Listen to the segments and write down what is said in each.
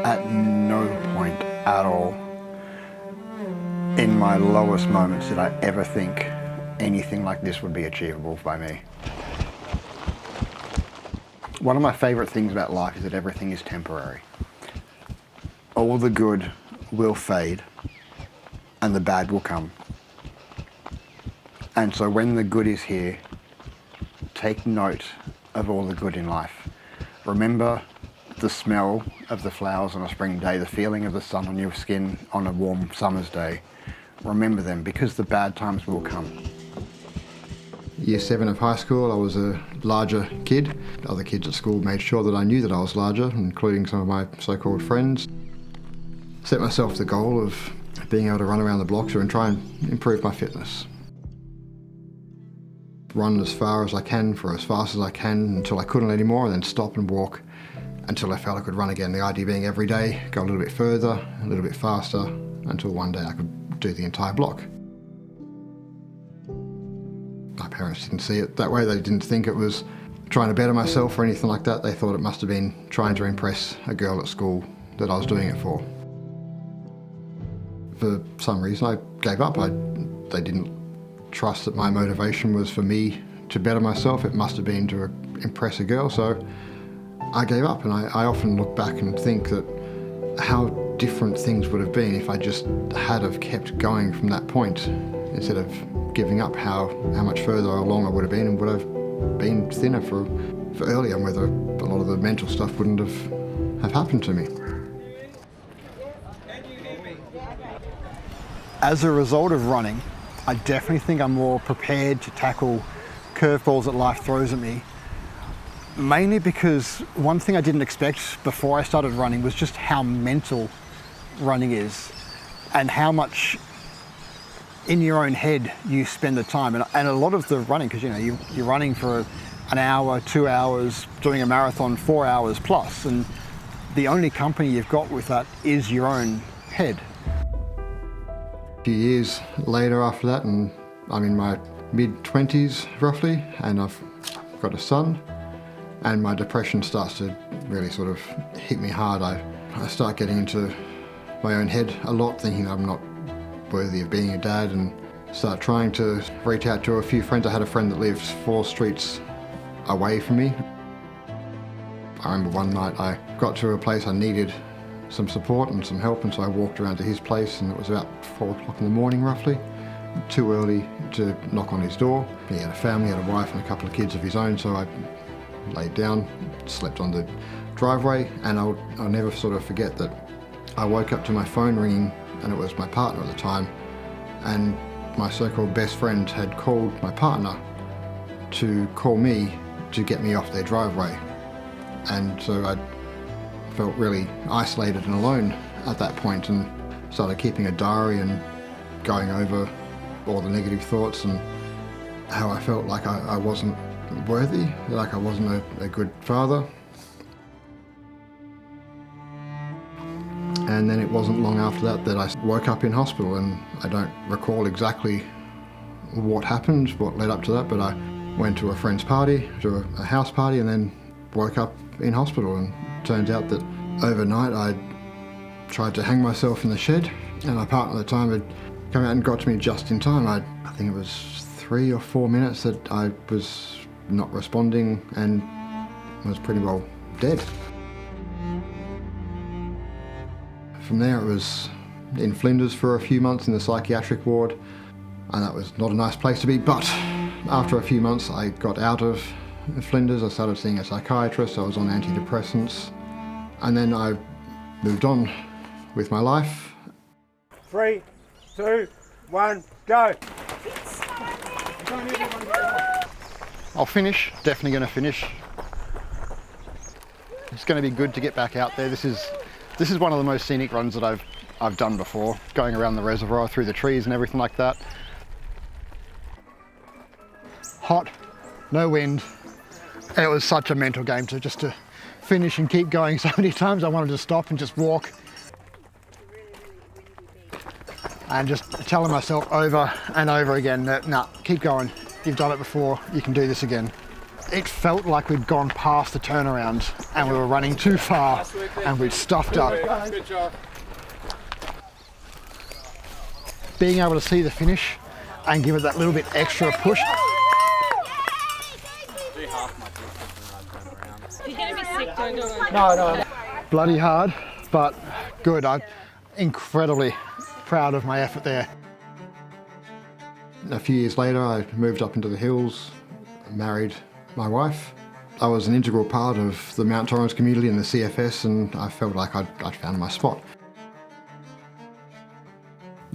At no point at all in my lowest moments did I ever think anything like this would be achievable by me. One of my favourite things about life is that everything is temporary. All the good will fade and the bad will come. And so when the good is here, take note of all the good in life. Remember the smell of the flowers on a spring day, the feeling of the sun on your skin on a warm summer's day. Remember them, because the bad times will come. Year 7 of high school, I was a larger kid. Other kids at school made sure that I knew that I was larger, including some of my so-called friends. Set myself the goal of being able to run around the blocks and try and improve my fitness. Run as far as I can for as fast as I can until I couldn't anymore, and then stop and walk until I felt I could run again. The idea being every day, go a little bit further, a little bit faster, until one day I could do the entire block. My parents didn't see it that way. They didn't think it was trying to better myself or anything like that. They thought it must have been trying to impress a girl at school that I was doing it for. For some reason I gave up. They didn't trust that my motivation was for me to better myself. It must have been to impress a girl, so I gave up. And I often look back and think that how different things would have been if I just had have kept going from that point instead of giving up, how much further along I would have been, and would have been thinner for earlier, and whether a lot of the mental stuff wouldn't have happened to me. As a result of running, I definitely think I'm more prepared to tackle curveballs that life throws at me. Mainly because one thing I didn't expect before I started running was just how mental running is, and how much in your own head you spend the time. And a lot of the running, because you're running for an hour, 2 hours, doing a marathon 4 hours plus, and the only company you've got with that is your own head. A few years later after that, and I'm in my mid-20s roughly, and I've got a son, and my depression starts to really sort of hit me hard. I start getting into my own head a lot, thinking I'm not worthy of being a dad, and start trying to reach out to a few friends. I had a friend that lived 4 streets away from me. I remember one night I got to a place I needed some support and some help, and so I walked around to his place, and it was about 4 o'clock in the morning roughly. Too early to knock on his door. He had a family, had a wife and a couple of kids of his own, so I laid down, slept on the driveway, and I'll never sort of forget that I woke up to my phone ringing, and it was my partner at the time, and my so-called best friend had called my partner to call me to get me off their driveway. And so I felt really isolated and alone at that point, and started keeping a diary and going over all the negative thoughts and how I felt like I wasn't worthy, like I wasn't a good father. And then it wasn't long after that I woke up in hospital, and I don't recall exactly what happened, what led up to that, but I went to a friend's party, to a house party, and then woke up in hospital. And it turns out that overnight I tried to hang myself in the shed, and my partner at the time had come out and got to me just in time. I think it was 3 or 4 minutes that I was not responding and was pretty well dead. From there it was in Flinders for a few months in the psychiatric ward, and that was not a nice place to be, but after a few months I got out of Flinders. I started seeing a psychiatrist, I was on antidepressants, and then I moved on with my life. 3, 2, 1, go! I'll finish, definitely going to finish. It's going to be good to get back out there. This is one of the most scenic runs that I've done before, going around the reservoir, through the trees and everything like that. Hot, no wind. It was such a mental game just to finish and keep going. So many times I wanted to stop and just walk. And just telling myself over and over again that, nah, keep going. You've done it before, you can do this again. It felt like we'd gone past the turnaround and we were running too far and we'd stuffed up. Good job. Being able to see the finish and give it that little bit extra push. You're going to be sick, don't do it. No. Bloody hard, but good. I'm incredibly proud of my effort there. A few years later, I moved up into the hills, married my wife. I was an integral part of the Mount Torrens community and the CFS, and I felt like I'd found my spot.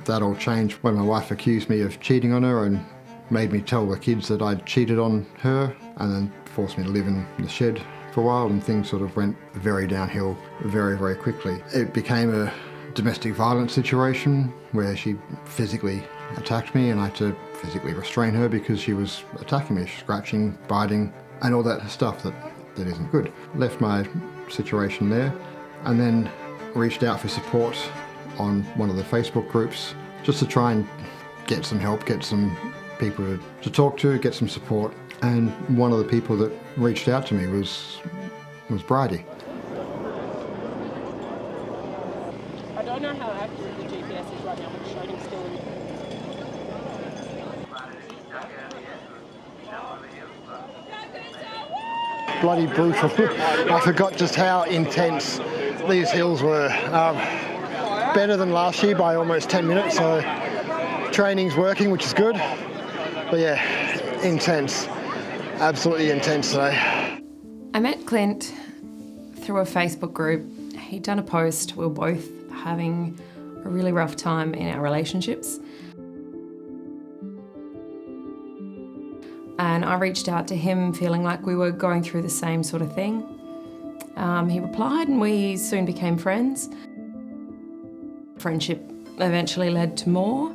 That all changed when my wife accused me of cheating on her and made me tell the kids that I'd cheated on her, and then forced me to live in the shed for a while, and things sort of went very downhill very, very quickly. It became a domestic violence situation where she physically attacked me and I had to physically restrain her because she was attacking me, scratching, biting, and all that stuff that isn't good. Left my situation there and then reached out for support on one of the Facebook groups just to try and get some help, get some people to talk to, get some support. And one of the people that reached out to me was Bridie. I don't know how accurate the GPS is right now, but it's showing still in. Bloody brutal. I forgot just how intense these hills were. Better than last year by almost 10 minutes, so training's working, which is good. But yeah, intense. Absolutely intense today. I met Clint through a Facebook group. He'd done a post. We were both having a really rough time in our relationships. And I reached out to him feeling like we were going through the same sort of thing. He replied and we soon became friends. Friendship eventually led to more,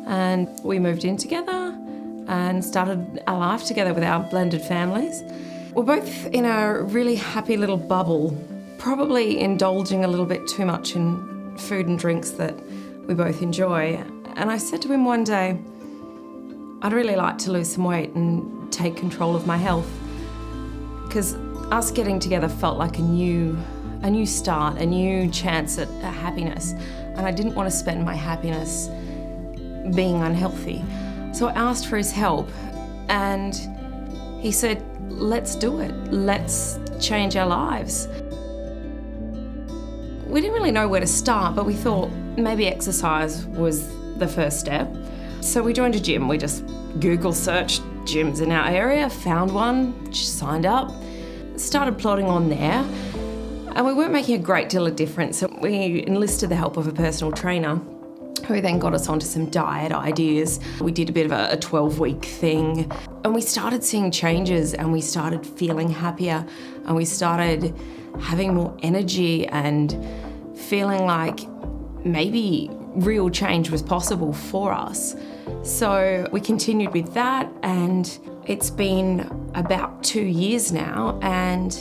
and we moved in together and started our life together with our blended families. We're both in a really happy little bubble, probably indulging a little bit too much in food and drinks that we both enjoy. And I said to him one day, I'd really like to lose some weight and take control of my health, because us getting together felt like a new start, a new chance at happiness, and I didn't want to spend my happiness being unhealthy. So I asked for his help, and he said, let's do it. Let's change our lives. We didn't really know where to start, but we thought maybe exercise was the first step. So we joined a gym. We just Google searched gyms in our area, found one, just signed up, started plodding on there. And we weren't making a great deal of difference. So we enlisted the help of a personal trainer who then got us onto some diet ideas. We did a bit of a 12-week thing, and we started seeing changes, and we started feeling happier, and we started having more energy and feeling like maybe real change was possible for us. So we continued with that, and it's been about 2 years now, and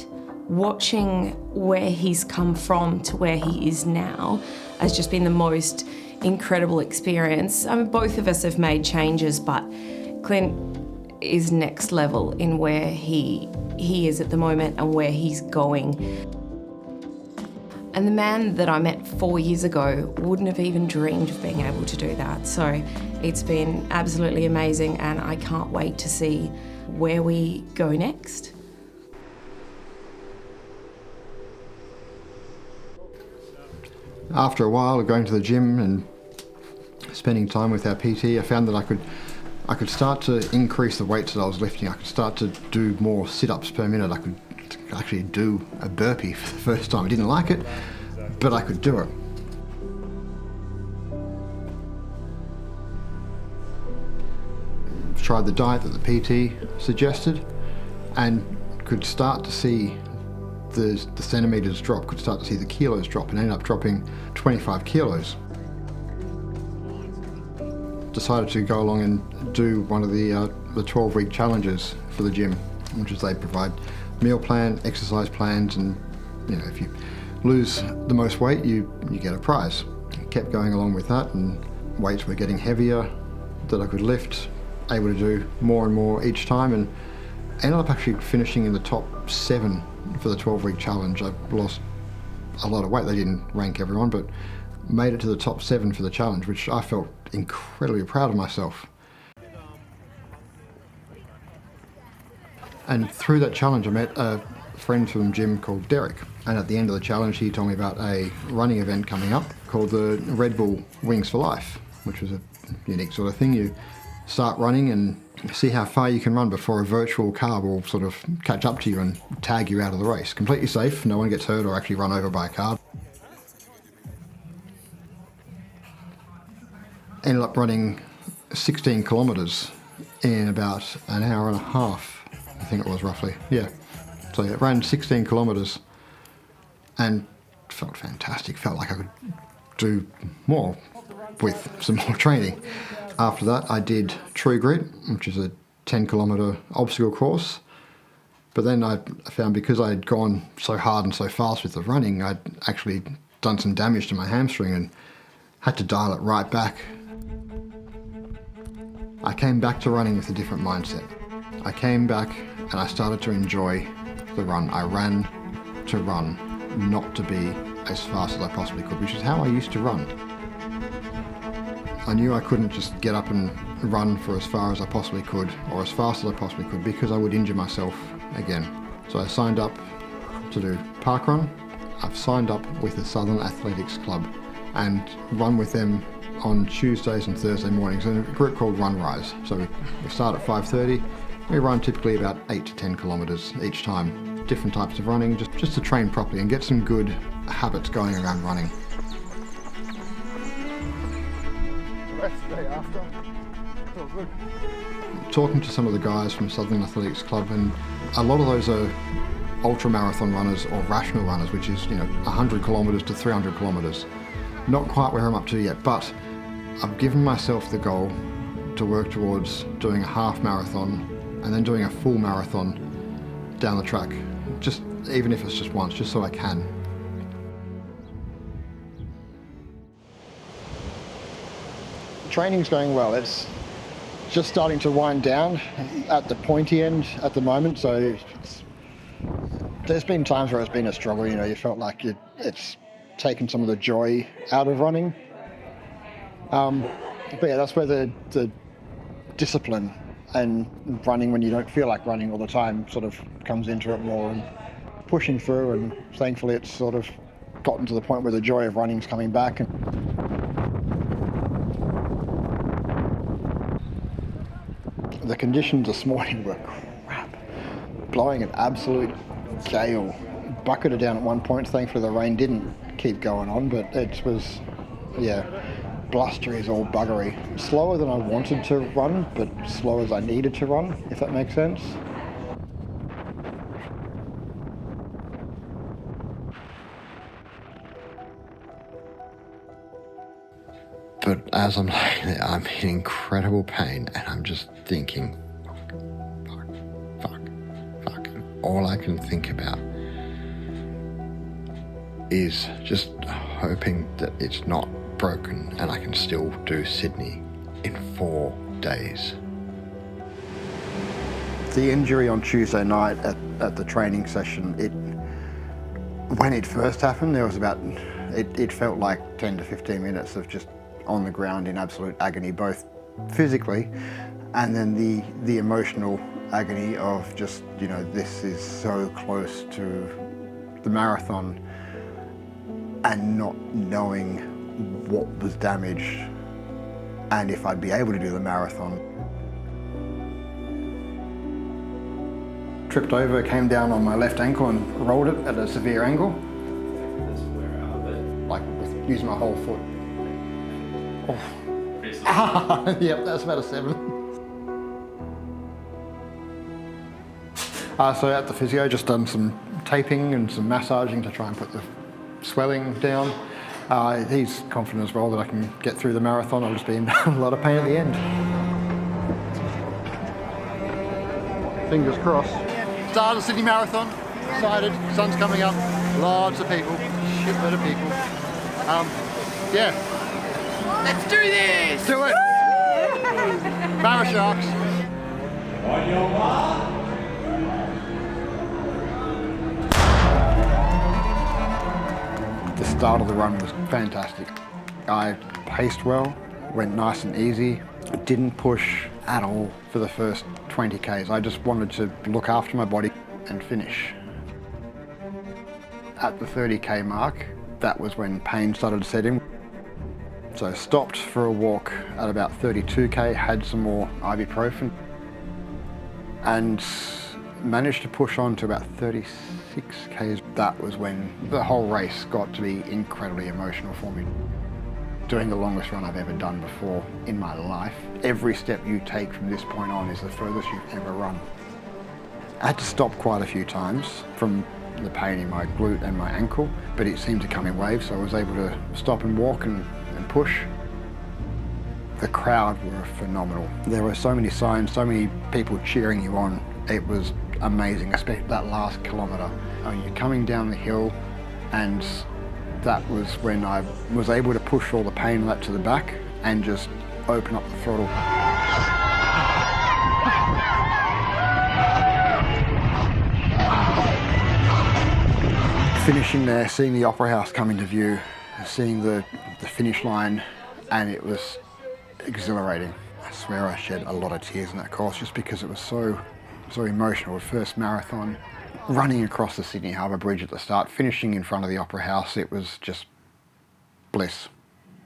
watching where he's come from to where he is now has just been the most incredible experience. I mean, both of us have made changes, but Clint is next level in where he is at the moment and where he's going. And the man that I met 4 years ago wouldn't have even dreamed of being able to do that. So it's been absolutely amazing, and I can't wait to see where we go next. After a while of going to the gym and spending time with our PT, I found that I could start to increase the weights that I was lifting. I could start to do more sit-ups per minute. I could actually do a burpee for the first time. I didn't like it, but I could do it. Tried the diet that the PT suggested and could start to see the centimetres drop, could start to see the kilos drop, and ended up dropping 25 kilos. Decided to go along and do one of the 12-week challenges for the gym, which is they provide meal plan, exercise plans, and if you lose the most weight, you get a prize. I kept going along with that, and weights were getting heavier that I could lift, able to do more and more each time, and Ended up actually finishing in the top 7 for the 12-week challenge. I lost a lot of weight. They didn't rank everyone, but made it to the top 7 for the challenge, which I felt incredibly proud of myself. And through that challenge, I met a friend from the gym called Derek. And at the end of the challenge, he told me about a running event coming up called the Red Bull Wings for Life, which was a unique sort of thing. You start running and see how far you can run before a virtual car will sort of catch up to you and tag you out of the race. Completely safe, no one gets hurt or actually run over by a car. Ended up running 16 kilometres in about an hour and a half, I think it was roughly, yeah. So I ran 16 kilometres and felt fantastic, felt like I could do more with some more training. After that I did True Grit, which is a 10-kilometre obstacle course. But then I found because I had gone so hard and so fast with the running, I'd actually done some damage to my hamstring and had to dial it right back. I came back to running with a different mindset. I came back and I started to enjoy the run. I ran to run, not to be as fast as I possibly could, which is how I used to run. I knew I couldn't just get up and run for as far as I possibly could, or as fast as I possibly could, because I would injure myself again. So I signed up to do parkrun. I've signed up with the Southern Athletics Club and run with them on Tuesdays and Thursday mornings in a group called Run Rise. So we start at 5:30. We run typically about 8 to 10 kilometres each time. Different types of running, just to train properly and get some good habits going around running. Talking to some of the guys from Southern Athletics Club, and a lot of those are ultra marathon runners or rational runners, which is 100 kilometres to 300 kilometres. Not quite where I'm up to yet, but I've given myself the goal to work towards doing a half marathon and then doing a full marathon down the track, just even if it's just once, just so I can. Training's going well. It's just starting to wind down at the pointy end at the moment, so there's been times where it's been a struggle. You felt like it's taken some of the joy out of running. But yeah, that's where the discipline and running when you don't feel like running all the time sort of comes into it more, and pushing through, and thankfully it's sort of gotten to the point where the joy of running's coming back. The conditions this morning were crap, blowing an absolute gale. Bucketed down at one point. Thankfully the rain didn't keep going on, but it was, blustery as all buggery. Slower than I wanted to run, but slow as I needed to run, if that makes sense. But as I'm laying there, I'm in incredible pain, and I'm just thinking, fuck. And all I can think about is just hoping that it's not broken and I can still do Sydney in 4 days. The injury on Tuesday night at the training session, when it first happened, there was it felt like 10 to 15 minutes of just on the ground in absolute agony, both physically and then the emotional agony of just, this is so close to the marathon and not knowing what was damaged and if I'd be able to do the marathon. Tripped over, came down on my left ankle and rolled it at a severe angle. Like using my whole foot. Oh. Yep, that's about a 7. So at the physio, just done some taping and some massaging to try and put the swelling down. He's confident as well that I can get through the marathon. I'll just be in a lot of pain at the end. Fingers crossed. Start of the Sydney Marathon. Excited. Sun's coming up. Lots of people. Shitload of people. Let's do this! Do it! Mara Sharks. On your mark, start of the run was fantastic. I paced well, went nice and easy, didn't push at all for the first 20 Ks. I just wanted to look after my body and finish. At the 30 K mark, that was when pain started to set in. So I stopped for a walk at about 32 K, had some more ibuprofen, and managed to push on to about 36 Ks. That was when the whole race got to be incredibly emotional for me. Doing the longest run I've ever done before in my life. Every step you take from this point on is the furthest you've ever run. I had to stop quite a few times from the pain in my glute and my ankle, but it seemed to come in waves, so I was able to stop and walk and push. The crowd were phenomenal. There were so many signs, so many people cheering you on. It was amazing, especially that last kilometre. You're coming down the hill, and that was when I was able to push all the pain of that to the back and just open up the throttle. Finishing there, seeing the Opera House come into view, seeing the finish line, and it was exhilarating. I swear I shed a lot of tears in that course just because it was so emotional. First marathon, running across the Sydney Harbour Bridge at the start, finishing in front of the Opera House, it was just bliss.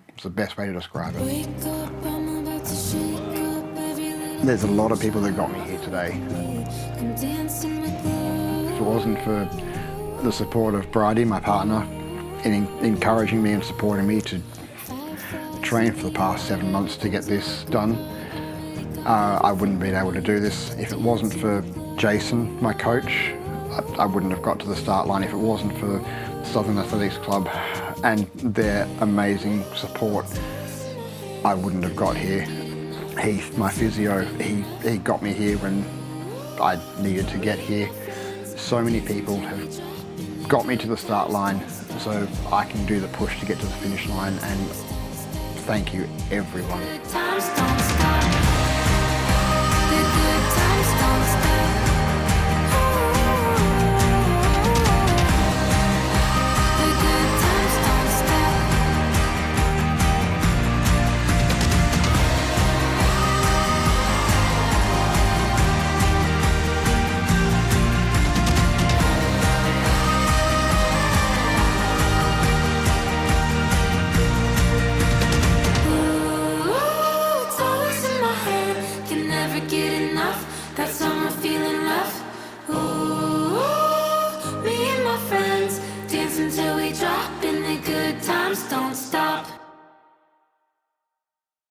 It's the best way to describe it. There's a lot of people that got me here today. If it wasn't for the support of Bridie, my partner, in encouraging me and supporting me to train for the past 7 months to get this done, I wouldn't have been able to do this. If it wasn't for Jason, my coach, I wouldn't have got to the start line. If it wasn't for Southern Athletics Club and their amazing support, I wouldn't have got here. My physio, he got me here when I needed to get here. So many people have got me to the start line so I can do the push to get to the finish line, and thank you everyone. That summer feeling left. Ooh, me and my friends dance until we drop, and the good times don't stop.